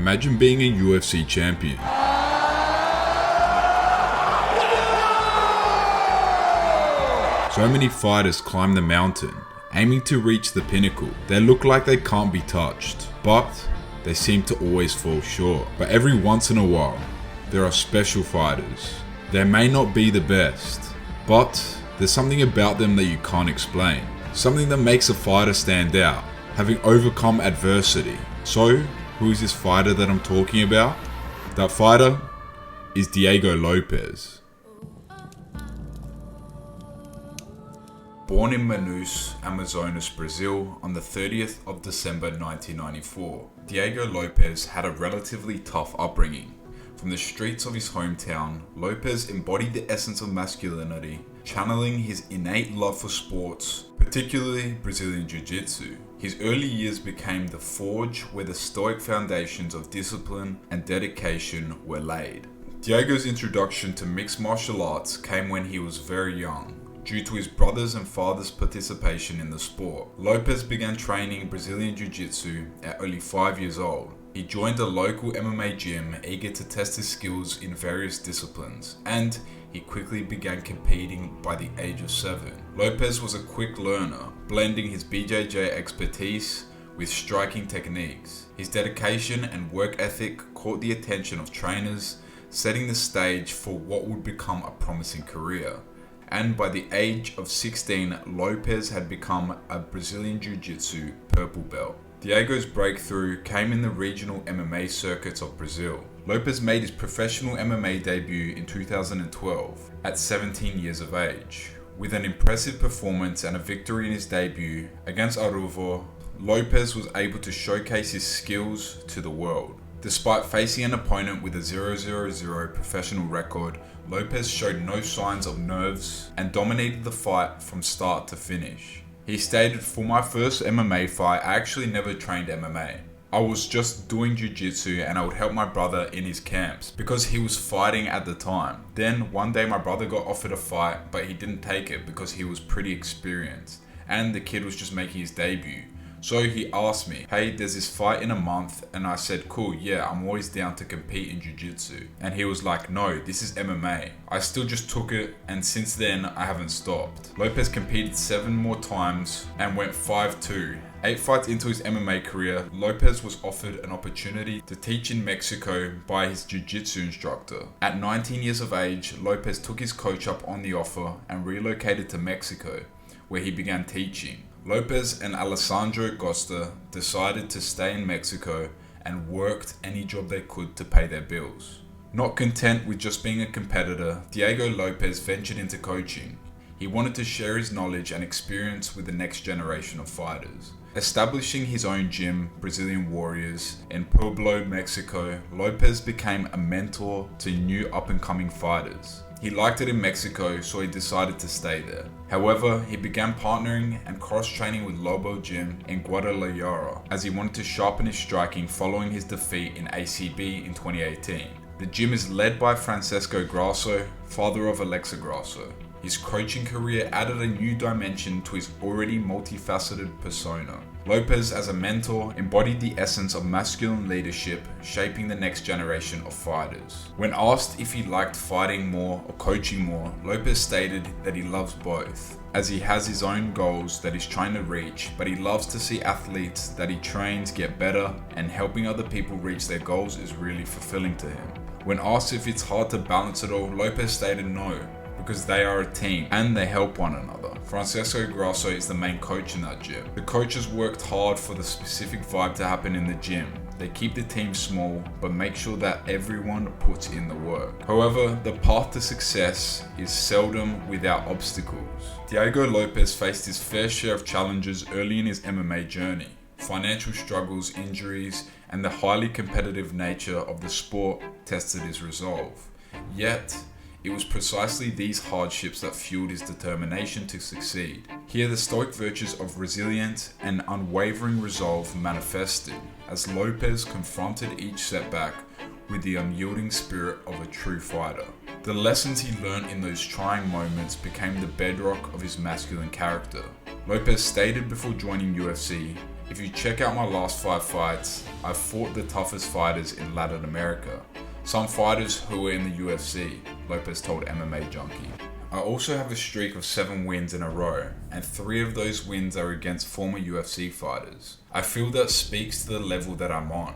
Imagine being a UFC champion. So many fighters climb the mountain, aiming to reach the pinnacle. They look like they can't be touched, but they seem to always fall short. But every once in a while, there are special fighters. They may not be the best, but there's something about them that you can't explain. Something that makes a fighter stand out, having overcome adversity. So, who is this fighter that I'm talking about? That fighter is Diego Lopes. Born in Manaus, Amazonas, Brazil on the 30th of December 1994, Diego Lopes had a relatively tough upbringing. From the streets of his hometown, Lopes embodied the essence of masculinity, channeling his innate love for sports, particularly Brazilian Jiu-Jitsu. His early years became the forge where the stoic foundations of discipline and dedication were laid. Diego's introduction to mixed martial arts came when he was very young. Due to his brother's and father's participation in the sport, Lopes began training Brazilian Jiu-Jitsu at only 5 years old. He joined a local MMA gym eager to test his skills in various disciplines, and he quickly began competing by the age of 7. Lopes was a quick learner, blending his BJJ expertise with striking techniques. His dedication and work ethic caught the attention of trainers, setting the stage for what would become a promising career. And by the age of 16, Lopes had become a Brazilian Jiu-Jitsu purple belt. Diego's breakthrough came in the regional MMA circuits of Brazil. Lopes made his professional MMA debut in 2012 at 17 years of age. With an impressive performance and a victory in his debut against Aruvo, Lopes was able to showcase his skills to the world. Despite facing an opponent with a 0-0-0 professional record, Lopes showed no signs of nerves and dominated the fight from start to finish. He stated, "For my first MMA fight, I actually never trained MMA. I was just doing jiu-jitsu and I would help my brother in his camps because he was fighting at the time. Then one day my brother got offered a fight, but he didn't take it because he was pretty experienced and the kid was just making his debut. So he asked me, hey, there's this fight in a month, and I said, cool, yeah, I'm always down to compete in jiu-jitsu. And he was like, no, this is MMA. I still just took it, and since then, I haven't stopped. Lopes competed 7 more times and went 5-2. 8 fights into his MMA career, Lopes was offered an opportunity to teach in Mexico by his jiu-jitsu instructor. At 19 years of age, Lopes took his coach up on the offer and relocated to Mexico, where he began teaching. Lopes and Alessandro Costa decided to stay in Mexico and worked any job they could to pay their bills. Not content with just being a competitor, Diego Lopes ventured into coaching. He wanted to share his knowledge and experience with the next generation of fighters. Establishing his own gym, Brazilian Warriors, in Pueblo, Mexico, Lopes became a mentor to new up-and-coming fighters. He liked it in Mexico, so he decided to stay there. However, he began partnering and cross-training with Lobo Gym in Guadalajara as he wanted to sharpen his striking following his defeat in ACB in 2018. The gym is led by Francesco Grasso, father of Alexa Grasso. His coaching career added a new dimension to his already multifaceted persona. Lopes, as a mentor, embodied the essence of masculine leadership, shaping the next generation of fighters. When asked if he liked fighting more or coaching more, Lopes stated that he loves both, as he has his own goals that he's trying to reach, but he loves to see athletes that he trains get better, and helping other people reach their goals is really fulfilling to him. When asked if it's hard to balance it all, Lopes stated no, because they are a team and they help one another. Francesco Grasso is the main coach in that gym. The coaches worked hard for the specific vibe to happen in the gym. They keep the team small, but make sure that everyone puts in the work. However, the path to success is seldom without obstacles. Diego Lopes faced his fair share of challenges early in his MMA journey. Financial struggles, injuries, and the highly competitive nature of the sport tested his resolve. Yet, it was precisely these hardships that fueled his determination to succeed. Here, the stoic virtues of resilience and unwavering resolve manifested as Lopes confronted each setback with the unyielding spirit of a true fighter. The lessons he learned in those trying moments became the bedrock of his masculine character. Lopes stated before joining UFC, If you check out my last 5 fights, I've fought the toughest fighters in Latin America. Some fighters who were in the UFC, Lopes told MMA Junkie. I also have a streak of 7 wins in a row, and 3 of those wins are against former UFC fighters. I feel that speaks to the level that I'm on.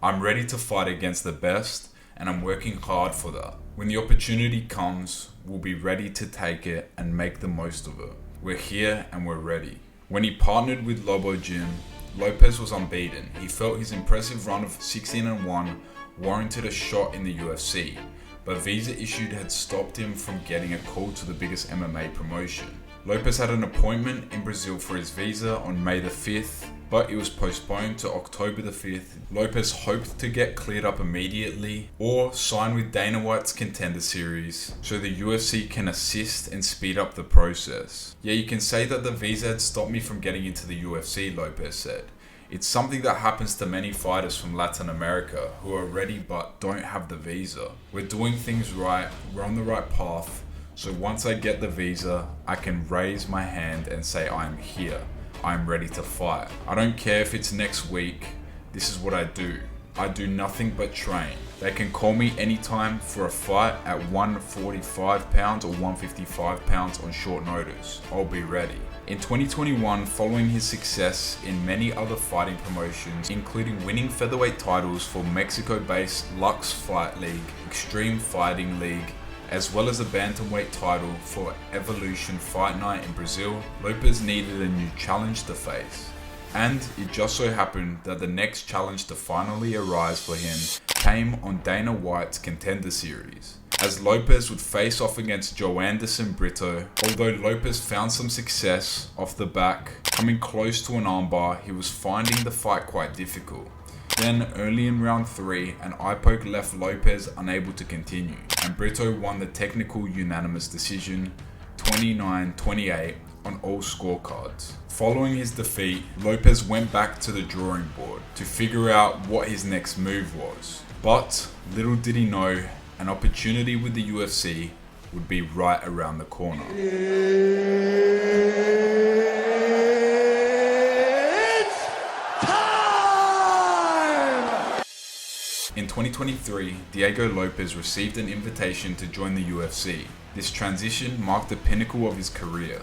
I'm ready to fight against the best, and I'm working hard for that. When the opportunity comes, we'll be ready to take it and make the most of it. We're here and we're ready. When he partnered with Lobo Gym, Lopes was unbeaten. He felt his impressive run of 16-1 warranted a shot in the UFC, but visa issued had stopped him from getting a call to the biggest MMA promotion. Lopes had an appointment in Brazil for his visa on May the 5th, but it was postponed to October the 5th. Lopes hoped to get cleared up immediately or sign with Dana White's Contender Series so the UFC can assist and speed up the process. Yeah, you can say that the visa had stopped me from getting into the UFC, Lopes said. It's something that happens to many fighters from Latin America who are ready but don't have the visa. We're doing things right, we're on the right path, so once I get the visa, I can raise my hand and say I'm here. I'm ready to fight. I don't care if it's next week, this is what I do. I do nothing but train. They can call me anytime for a fight at 145 pounds or 155 pounds on short notice. I'll be ready. In 2021, following his success in many other fighting promotions, including winning featherweight titles for Mexico-based Lux Fight League, Extreme Fighting League, as well as a bantamweight title for Evolution Fight Night in Brazil, Lopes needed a new challenge to face. And it just so happened that the next challenge to finally arise for him came on Dana White's Contender Series, as Lopes would face off against Joanderson Brito. Although Lopes found some success off the back, coming close to an armbar, he was finding the fight quite difficult. Then, early in round 3, an eye poke left Lopes unable to continue, and Brito won the technical unanimous decision 29-28 on all scorecards. Following his defeat, Lopes went back to the drawing board to figure out what his next move was. But little did he know, an opportunity with the UFC would be right around the corner. In 2023, Diego Lopes received an invitation to join the UFC. This transition marked the pinnacle of his career.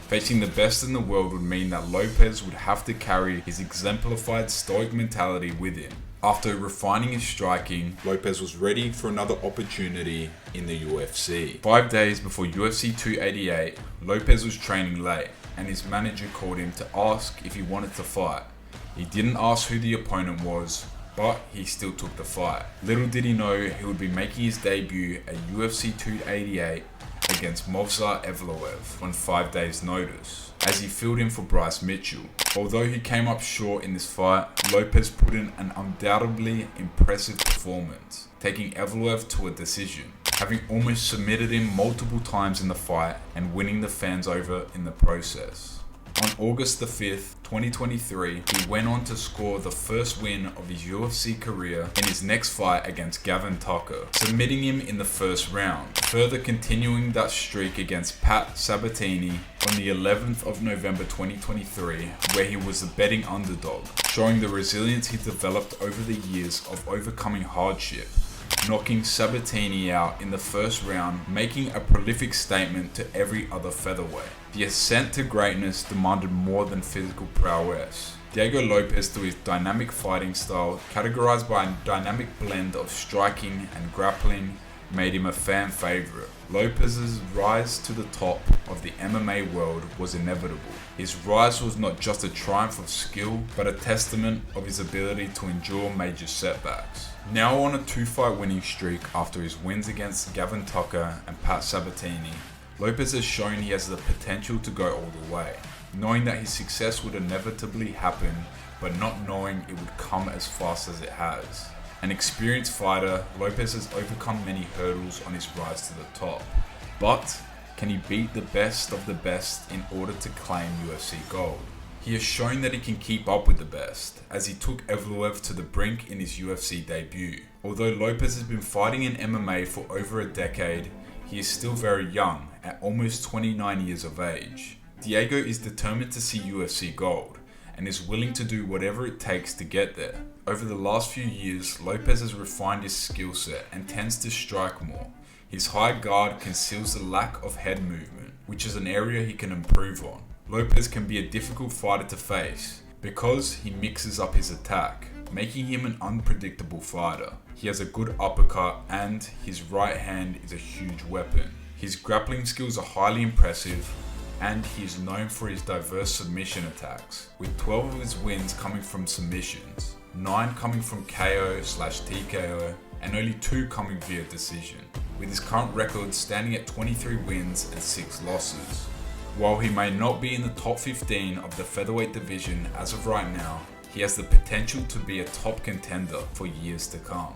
Facing the best in the world would mean that Lopes would have to carry his exemplified stoic mentality with him. After refining his striking, Lopes was ready for another opportunity in the UFC. 5 days before UFC 288, Lopes was training late, and his manager called him to ask if he wanted to fight. He didn't ask who the opponent was, but he still took the fight. Little did he know he would be making his debut at UFC 288 against Movsar Evloev on 5 days' notice, as he filled in for Bryce Mitchell. Although he came up short in this fight, Lopes put in an undoubtedly impressive performance, taking Evloev to a decision, having almost submitted him multiple times in the fight and winning the fans over in the process. On August the 5th, 2023, he went on to score the first win of his UFC career in his next fight against Gavin Tucker, submitting him in the first round, further continuing that streak against Pat Sabatini on the 11th of November 2023, where he was the betting underdog, showing the resilience he developed over the years of overcoming hardship, knocking Sabatini out in the first round, making a prolific statement to every other featherweight. The ascent to greatness demanded more than physical prowess. Diego Lopes, through his dynamic fighting style, categorized by a dynamic blend of striking and grappling, made him a fan favorite. Lopes' rise to the top of the MMA world was inevitable. His rise was not just a triumph of skill, but a testament of his ability to endure major setbacks. Now on a 2-fight winning streak after his wins against Gavin Tucker and Pat Sabatini, Lopes has shown he has the potential to go all the way, knowing that his success would inevitably happen, but not knowing it would come as fast as it has. An experienced fighter, Lopes has overcome many hurdles on his rise to the top. But can he beat the best of the best in order to claim UFC gold? He has shown that he can keep up with the best, as he took Evloev to the brink in his UFC debut. Although Lopes has been fighting in MMA for over a decade, he is still very young, at almost 29 years of age. Diego is determined to see UFC gold, and is willing to do whatever it takes to get there. Over the last few years, Lopes has refined his skill set and tends to strike more. His high guard conceals the lack of head movement, which is an area he can improve on. Lopes can be a difficult fighter to face because he mixes up his attack, making him an unpredictable fighter. He has a good uppercut and his right hand is a huge weapon. His grappling skills are highly impressive and he is known for his diverse submission attacks, with 12 of his wins coming from submissions, 9 coming from KO/TKO, and only 2 coming via decision, with his current record standing at 23 wins and 6 losses. While he may not be in the top 15 of the featherweight division as of right now, he has the potential to be a top contender for years to come.